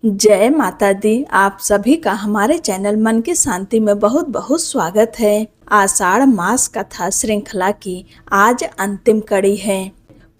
जय माता दी। आप सभी का हमारे चैनल मन की शांति में बहुत बहुत स्वागत है। आषाढ़ मास कथा श्रृंखला की आज अंतिम कड़ी है।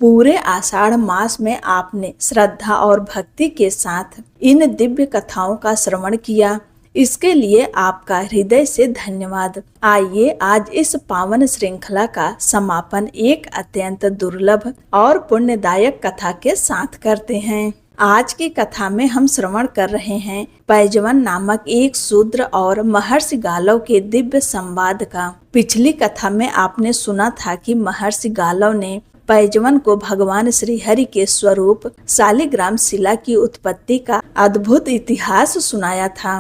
पूरे आषाढ़ मास में आपने श्रद्धा और भक्ति के साथ इन दिव्य कथाओं का श्रवण किया, इसके लिए आपका हृदय से धन्यवाद। आइए आज इस पावन श्रृंखला का समापन एक अत्यंत दुर्लभ और पुण्यदायक कथा के साथ करते हैं। आज की कथा में हम श्रवण कर रहे हैं पैजवन नामक एक शूद्र और महर्षि गालव के दिव्य संवाद का। पिछली कथा में आपने सुना था कि महर्षि गालव ने पैजवन को भगवान श्री हरि के स्वरूप शालिग्राम शिला की उत्पत्ति का अद्भुत इतिहास सुनाया था।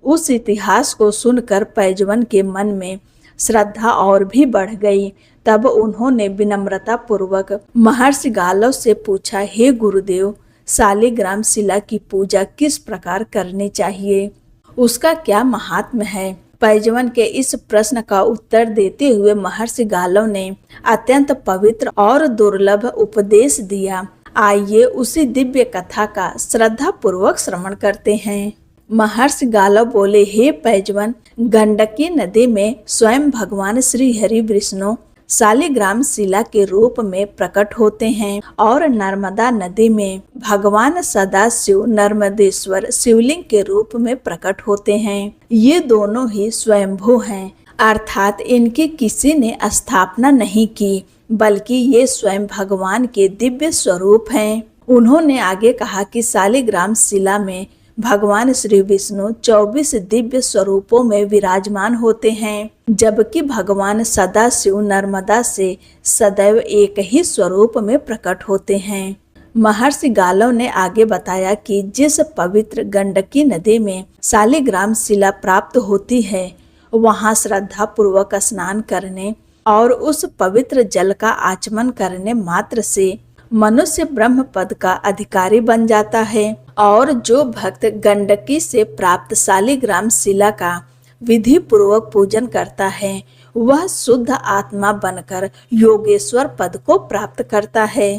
उस इतिहास को सुनकर पैजवन के मन में श्रद्धा और भी बढ़ गई। तब उन्होंने विनम्रता पूर्वक महर्षि गालव से पूछा, हे गुरुदेव, शालिग्राम शिला की पूजा किस प्रकार करनी चाहिए, उसका क्या महात्म्य है? पैजवन के इस प्रश्न का उत्तर देते हुए महर्षि गालव ने अत्यंत पवित्र और दुर्लभ उपदेश दिया। आइए उसी दिव्य कथा का श्रद्धा पूर्वक श्रवण करते हैं। महर्षि गालव बोले, हे पैजवन, गंडकी नदी में स्वयं भगवान श्री हरि विष्णु शालिग्राम शिला के रूप में प्रकट होते हैं और नर्मदा नदी में भगवान सदाशिव नर्मदेश्वर शिवलिंग के रूप में प्रकट होते हैं। ये दोनों ही स्वयंभू हैं, अर्थात इनकी किसी ने स्थापना नहीं की, बल्कि ये स्वयं भगवान के दिव्य स्वरूप हैं। उन्होंने आगे कहा कि शालिग्राम शिला में भगवान श्री विष्णु 24 दिव्य स्वरूपों में विराजमान होते हैं, जबकि भगवान सदाशिव नर्मदा से सदैव एक ही स्वरूप में प्रकट होते हैं। महर्षि गालव ने आगे बताया कि जिस पवित्र गंडकी नदी में शालिग्राम शिला प्राप्त होती है, वहां श्रद्धा पूर्वक स्नान करने और उस पवित्र जल का आचमन करने मात्र से मनुष्य ब्रह्म पद का अधिकारी बन जाता है। और जो भक्त गंडकी से प्राप्त शालिग्राम शिला का विधि पूर्वक पूजन करता है, वह शुद्ध आत्मा बनकर योगेश्वर पद को प्राप्त करता है।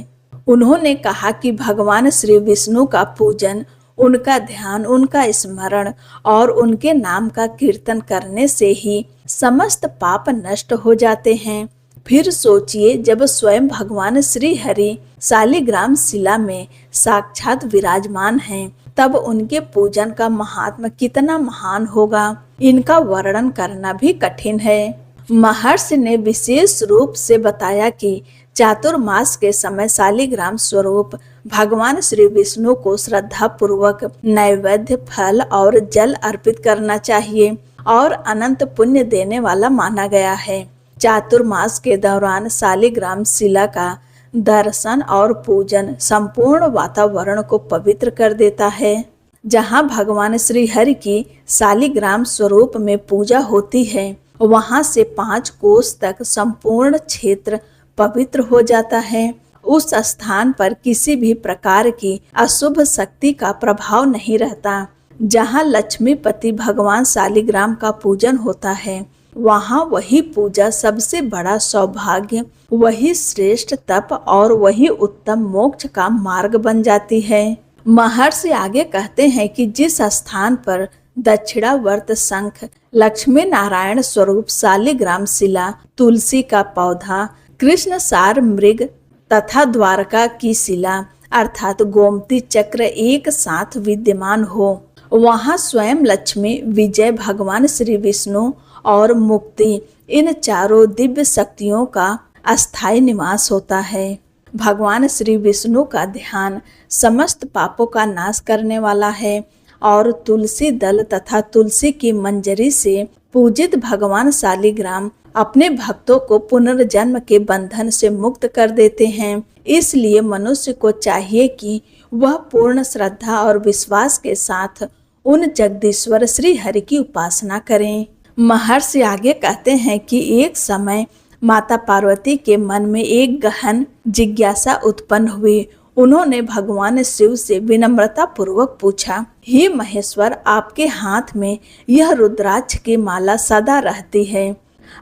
उन्होंने कहा कि भगवान श्री विष्णु का पूजन, उनका ध्यान, उनका स्मरण और उनके नाम का कीर्तन करने से ही समस्त पाप नष्ट हो जाते हैं। फिर सोचिए, जब स्वयं भगवान श्री हरि शालिग्राम शिला में साक्षात विराजमान हैं, तब उनके पूजन का महात्मा कितना महान होगा, इनका वर्णन करना भी कठिन है। महर्षि ने विशेष रूप से बताया कि चातुर्मास के समय शालिग्राम स्वरूप भगवान श्री विष्णु को श्रद्धा पूर्वक नैवेद्य, फल और जल अर्पित करना चाहिए और अनंत पुण्य देने वाला माना गया है। चातुर्मास के दौरान शालिग्राम शिला का दर्शन और पूजन संपूर्ण वातावरण को पवित्र कर देता है। जहाँ भगवान श्री हरि की शालिग्राम स्वरूप में पूजा होती है, वहाँ से 5 कोस तक संपूर्ण क्षेत्र पवित्र हो जाता है। उस स्थान पर किसी भी प्रकार की अशुभ शक्ति का प्रभाव नहीं रहता। जहाँ लक्ष्मीपति भगवान शालिग्राम का पूजन होता है, वहाँ वही पूजा सबसे बड़ा सौभाग्य, वही श्रेष्ठ तप और वही उत्तम मोक्ष का मार्ग बन जाती है। महर्षि आगे कहते हैं कि जिस स्थान पर दक्षिणावर्त शंख, लक्ष्मी नारायण स्वरूप शालिग्राम शिला, तुलसी का पौधा, कृष्ण सार मृग तथा द्वारका की शिला अर्थात गोमती चक्र एक साथ विद्यमान हो, वहाँ स्वयं लक्ष्मी, विजय, भगवान श्री विष्णु और मुक्ति, इन चारों दिव्य शक्तियों का अस्थायी निवास होता है। भगवान श्री विष्णु का ध्यान समस्त पापों का नाश करने वाला है और तुलसी दल तथा तुलसी की मंजरी से पूजित भगवान शालिग्राम अपने भक्तों को पुनर्जन्म के बंधन से मुक्त कर देते हैं। इसलिए मनुष्य को चाहिए कि वह पूर्ण श्रद्धा और विश्वास के साथ उन जगदीश्वर श्री हरि की उपासना करें। महर्षि आगे कहते हैं कि एक समय माता पार्वती के मन में एक गहन जिज्ञासा उत्पन्न हुई। उन्होंने भगवान शिव से विनम्रता पूर्वक पूछा, हे महेश्वर, आपके हाथ में यह रुद्राक्ष की माला सदा रहती है,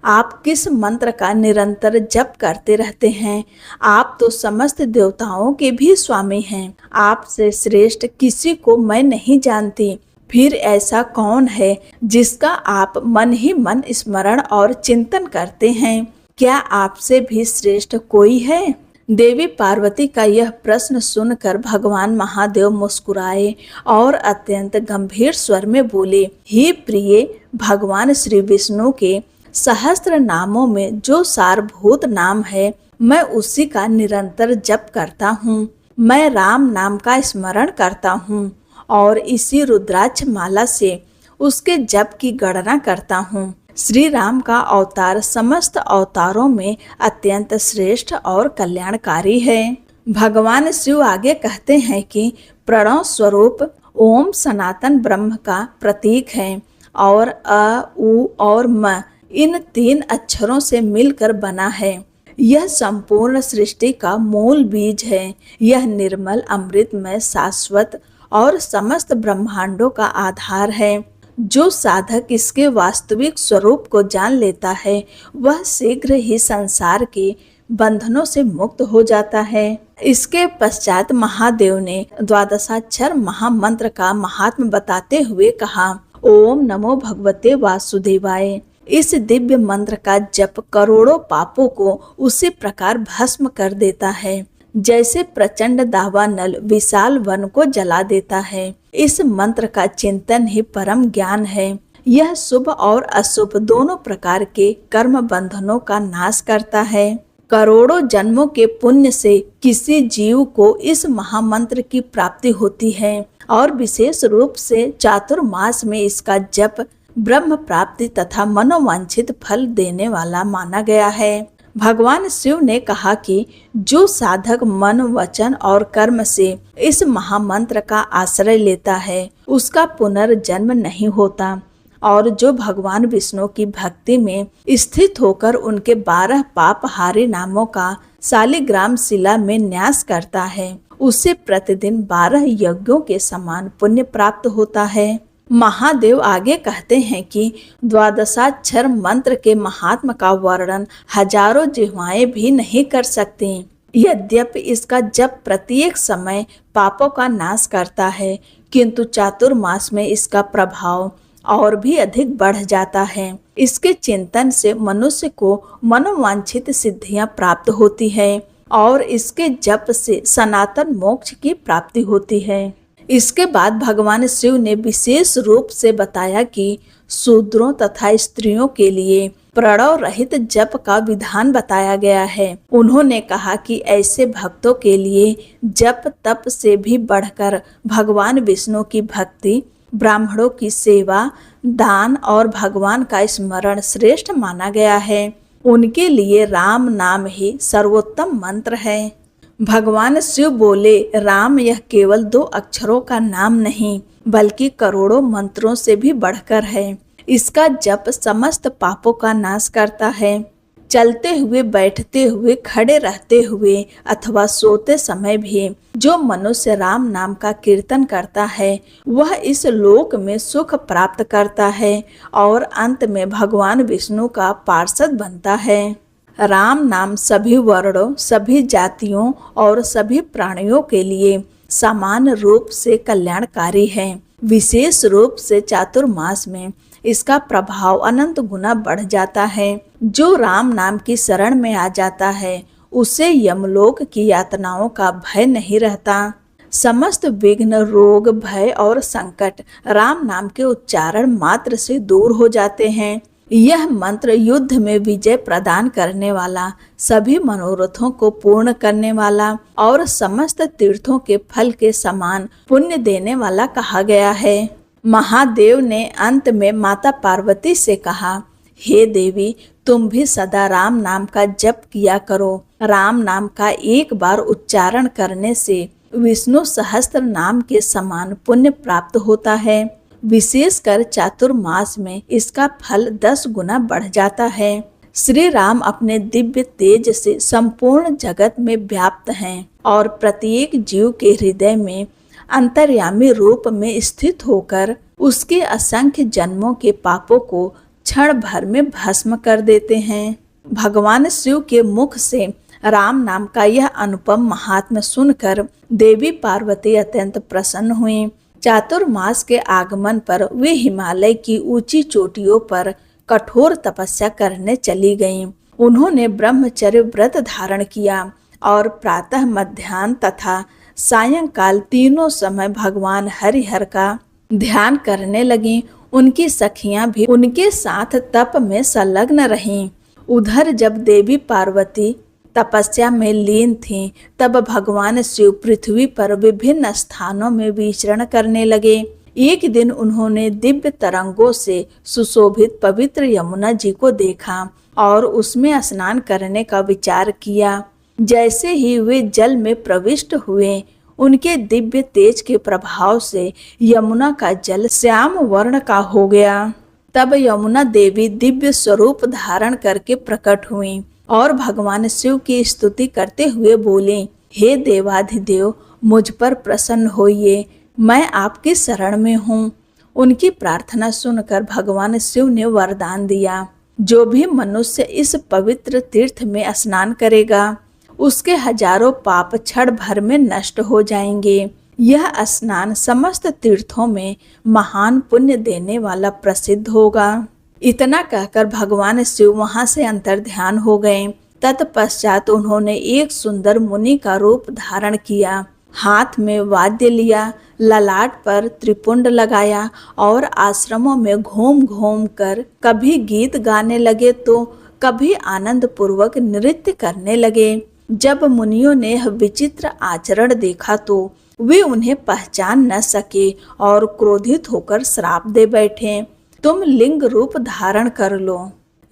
आप किस मंत्र का निरंतर जप करते रहते हैं? आप तो समस्त देवताओं के भी स्वामी हैं। आपसे श्रेष्ठ किसी को मैं नहीं जानती। फिर ऐसा कौन है जिसका आप मन ही मन स्मरण और चिंतन करते हैं? क्या आपसे भी श्रेष्ठ कोई है? देवी पार्वती का यह प्रश्न सुनकर भगवान महादेव मुस्कुराए और अत्यंत गंभीर स्वर में बोले, हे प्रिय, भगवान श्री विष्णु के सहस्त्र नामों में जो सारभूत नाम है, मैं उसी का निरंतर जप करता हूँ। मैं राम नाम का स्मरण करता हूँ और इसी रुद्राक्ष माला से उसके जप की गणना करता हूँ। श्री राम का अवतार समस्त अवतारों में अत्यंत श्रेष्ठ और कल्याणकारी है। भगवान शिव आगे कहते हैं कि प्रणव स्वरूप ओम सनातन ब्रह्म का प्रतीक है और अ, उ और म इन 3 अक्षरों से मिलकर बना है। यह संपूर्ण सृष्टि का मूल बीज है। यह निर्मल अमृतमय शाश्वत और समस्त ब्रह्मांडों का आधार है। जो साधक इसके वास्तविक स्वरूप को जान लेता है, वह शीघ्र ही संसार के बंधनों से मुक्त हो जाता है। इसके पश्चात महादेव ने द्वादशाक्षर महामंत्र का महात्म्य बताते हुए कहा, ओम नमो भगवते वासुदेवाय। इस दिव्य मंत्र का जप करोड़ों पापों को उसी प्रकार भस्म कर देता है जैसे प्रचंड दावानल विशाल वन को जला देता है। इस मंत्र का चिंतन ही परम ज्ञान है। यह शुभ और अशुभ दोनों प्रकार के कर्म बंधनों का नाश करता है। करोड़ों जन्मों के पुण्य से किसी जीव को इस महामंत्र की प्राप्ति होती है और विशेष रूप से चातुर्मास में इसका जप ब्रह्म प्राप्ति तथा मनोवांछित फल देने वाला माना गया है। भगवान शिव ने कहा कि जो साधक मन, वचन और कर्म से इस महामंत्र का आश्रय लेता है, उसका पुनर्जन्म नहीं होता और जो भगवान विष्णु की भक्ति में स्थित होकर उनके 12 पापहारी नामों का शालिग्राम शिला में न्यास करता है, उसे प्रतिदिन 12 यज्ञों के समान पुण्य प्राप्त होता है। महादेव आगे कहते हैं कि द्वादशाक्षर मंत्र के महात्म का वर्णन हजारों जिह्वाएं भी नहीं कर सकती। यद्यपि इसका जप प्रत्येक समय पापों का नाश करता है, किंतु चातुर्मास में इसका प्रभाव और भी अधिक बढ़ जाता है। इसके चिंतन से मनुष्य को मनोवांछित सिद्धियां प्राप्त होती है और इसके जप से सनातन मोक्ष की प्राप्ति होती है। इसके बाद भगवान शिव ने विशेष रूप से बताया कि शूद्रों तथा स्त्रियों के लिए प्रणव रहित जप का विधान बताया गया है। उन्होंने कहा कि ऐसे भक्तों के लिए जप तप से भी बढ़कर भगवान विष्णु की भक्ति, ब्राह्मणों की सेवा, दान और भगवान का स्मरण श्रेष्ठ माना गया है। उनके लिए राम नाम ही सर्वोत्तम मंत्र है। भगवान शिव बोले, राम यह केवल 2 अक्षरों का नाम नहीं बल्कि करोड़ों मंत्रों से भी बढ़कर है। इसका जप समस्त पापों का नाश करता है। चलते हुए, बैठते हुए, खड़े रहते हुए अथवा सोते समय भी जो मनुष्य राम नाम का कीर्तन करता है, वह इस लोक में सुख प्राप्त करता है और अंत में भगवान विष्णु का पार्षद बनता है। राम नाम सभी वर्णों, सभी जातियों और सभी प्राणियों के लिए समान रूप से कल्याणकारी है। विशेष रूप से चातुर्मास में इसका प्रभाव अनंत गुना बढ़ जाता है। जो राम नाम की शरण में आ जाता है, उसे यमलोक की यातनाओं का भय नहीं रहता। समस्त विघ्न, रोग, भय और संकट राम नाम के उच्चारण मात्र से दूर हो जाते हैं। यह मंत्र युद्ध में विजय प्रदान करने वाला, सभी मनोरथों को पूर्ण करने वाला और समस्त तीर्थों के फल के समान पुण्य देने वाला कहा गया है। महादेव ने अंत में माता पार्वती से कहा, हे देवी, तुम भी सदा राम नाम का जप किया करो। राम नाम का एक बार उच्चारण करने से विष्णु सहस्त्र नाम के समान पुण्य प्राप्त होता है। विशेषकर चातुर्मास में इसका फल 10 गुना बढ़ जाता है। श्री राम अपने दिव्य तेज से संपूर्ण जगत में व्याप्त हैं और प्रत्येक जीव के हृदय में अंतर्यामी रूप में स्थित होकर उसके असंख्य जन्मों के पापों को क्षण भर में भस्म कर देते हैं। भगवान शिव के मुख से राम नाम का यह अनुपम महात्म्य सुनकर देवी पार्वती अत्यंत प्रसन्न हुई। चातुर्मास के आगमन पर वे हिमालय की ऊंची चोटियों पर कठोर तपस्या करने चली गईं। उन्होंने ब्रह्मचर्य व्रत धारण किया और प्रातः, मध्याह्न तथा सायंकाल तीनों समय भगवान हरिहर का ध्यान करने लगीं। उनकी सखियां भी उनके साथ तप में संलग्न रहीं। उधर जब देवी पार्वती तपस्या में लीन थीं, तब भगवान शिव पृथ्वी पर विभिन्न स्थानों में विचरण करने लगे। एक दिन उन्होंने दिव्य तरंगों से सुशोभित पवित्र यमुना जी को देखा और उसमें स्नान करने का विचार किया। जैसे ही वे जल में प्रविष्ट हुए, उनके दिव्य तेज के प्रभाव से यमुना का जल श्याम वर्ण का हो गया। तब यमुना देवी दिव्य स्वरूप धारण करके प्रकट हुई और भगवान शिव की स्तुति करते हुए बोले, हे देवाधिदेव, मुझ पर प्रसन्न होइए, मैं आपकी शरण में हूँ। उनकी प्रार्थना सुनकर भगवान शिव ने वरदान दिया, जो भी मनुष्य इस पवित्र तीर्थ में स्नान करेगा, उसके हजारों पाप क्षण भर में नष्ट हो जाएंगे। यह स्नान समस्त तीर्थों में महान पुण्य देने वाला प्रसिद्ध होगा। इतना कहकर भगवान शिव वहां से अंतर्ध्यान हो गए। तत्पश्चात उन्होंने एक सुंदर मुनि का रूप धारण किया, हाथ में वाद्य लिया, ललाट पर त्रिपुंड लगाया और आश्रमों में घूम घूम कर कभी गीत गाने लगे तो कभी आनंद पूर्वक नृत्य करने लगे। जब मुनियों ने यह विचित्र आचरण देखा तो वे उन्हें पहचान न सके और क्रोधित होकर श्राप दे बैठे, तुम लिंग रूप धारण कर लो।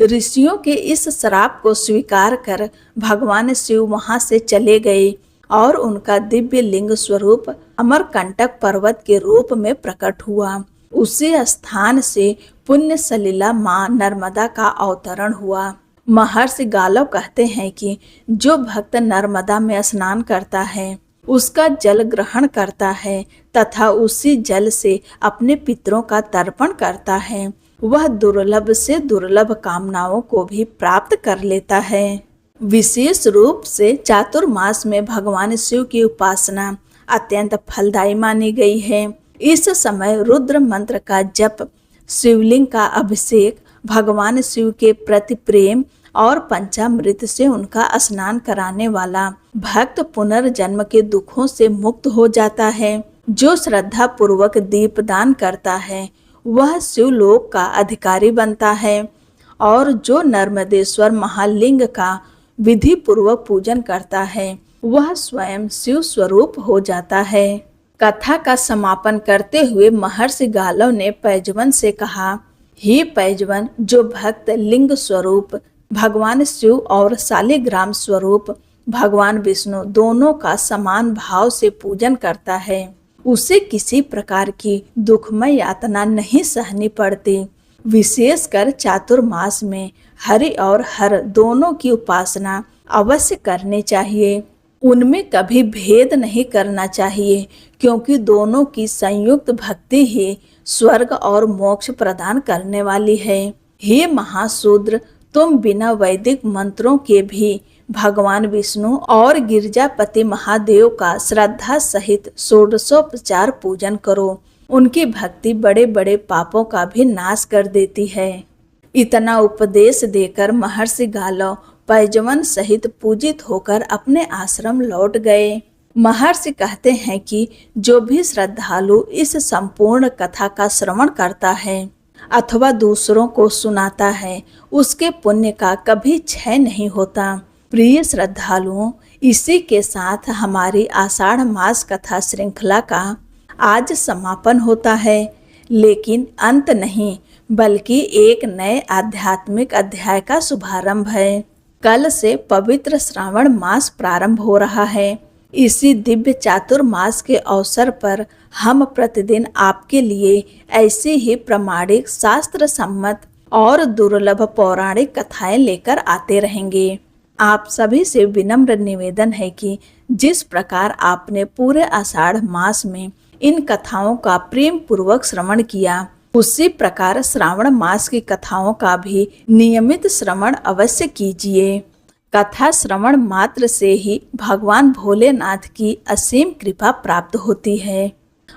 ऋषियों के इस श्राप को स्वीकार कर भगवान शिव वहां से चले गए और उनका दिव्य लिंग स्वरूप अमरकंटक पर्वत के रूप में प्रकट हुआ। उसी स्थान से पुण्य सलिला मां नर्मदा का अवतरण हुआ। महर्षि गालव कहते हैं कि जो भक्त नर्मदा में स्नान करता है, उसका जल ग्रहण करता है तथा उसी जल से अपने पितरों का तर्पण करता है, वह दुर्लभ से दुर्लभ कामनाओं को भी प्राप्त कर लेता है। विशेष रूप से चातुर्मास में भगवान शिव की उपासना अत्यंत फलदायी मानी गई है। इस समय रुद्र मंत्र का जप, शिवलिंग का अभिषेक, भगवान शिव के प्रति प्रेम और पंचामृत से उनका स्नान कराने वाला भक्त पुनर्जन्म के दुखों से मुक्त हो जाता है। जो श्रद्धा पूर्वक दीपदान करता है, वह शिवलोक का अधिकारी बनता है और जो नर्मदेश्वर महालिंग का विधि पूर्वक पूजन करता है, वह स्वयं शिव स्वरूप हो जाता है। कथा का समापन करते हुए महर्षि गालव ने पैजवन से कहा, हे पैजवन, जो भक्त लिंग स्वरूप भगवान शिव और शालिग्राम स्वरूप भगवान विष्णु दोनों का समान भाव से पूजन करता है, उसे किसी प्रकार की दुखमय यातना नहीं सहनी पड़ती। विशेषकर चातुर्मास में हरि और हर दोनों की उपासना अवश्य करनी चाहिए। उनमें कभी भेद नहीं करना चाहिए, क्योंकि दोनों की संयुक्त भक्ति ही स्वर्ग और मोक्ष प्रदान करने वाली है। हे महाशूद्र, तुम बिना वैदिक मंत्रों के भी भगवान विष्णु और गिरजापति महादेव का श्रद्धा सहित षोडशोपचार पूजन करो। उनकी भक्ति बड़े बड़े पापों का भी नाश कर देती है। इतना उपदेश देकर महर्षि गालव पैजवन सहित पूजित होकर अपने आश्रम लौट गए। महर्षि कहते हैं कि जो भी श्रद्धालु इस संपूर्ण कथा का श्रवण करता है अथवा दूसरों को सुनाता है, उसके पुण्य का कभी क्षय नहीं होता। प्रिय श्रद्धालुओं, इसी के साथ हमारी आषाढ़ मास कथा श्रृंखला का आज समापन होता है, लेकिन अंत नहीं, बल्कि एक नए आध्यात्मिक अध्याय का शुभारंभ है। कल से पवित्र श्रावण मास प्रारंभ हो रहा है। इसी दिव्य चातुर्मास के अवसर पर हम प्रतिदिन आपके लिए ऐसी ही प्रामाणिक शास्त्र सम्मत और दुर्लभ पौराणिक कथाएं लेकर आते रहेंगे। आप सभी से विनम्र निवेदन है कि जिस प्रकार आपने पूरे आषाढ़ मास में इन कथाओं का प्रेम पूर्वक श्रवण किया, उसी प्रकार श्रावण मास की कथाओं का भी नियमित श्रवण अवश्य कीजिए। कथा श्रवण मात्र से ही भगवान भोलेनाथ की असीम कृपा प्राप्त होती है।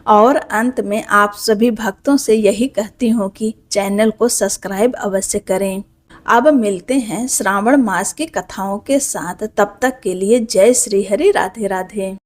और अंत में आप सभी भक्तों से यही कहती हूँ कि चैनल को सब्सक्राइब अवश्य करें। अब मिलते हैं श्रावण मास की कथाओं के साथ, तब तक के लिए जय श्री हरि, राधे राधे।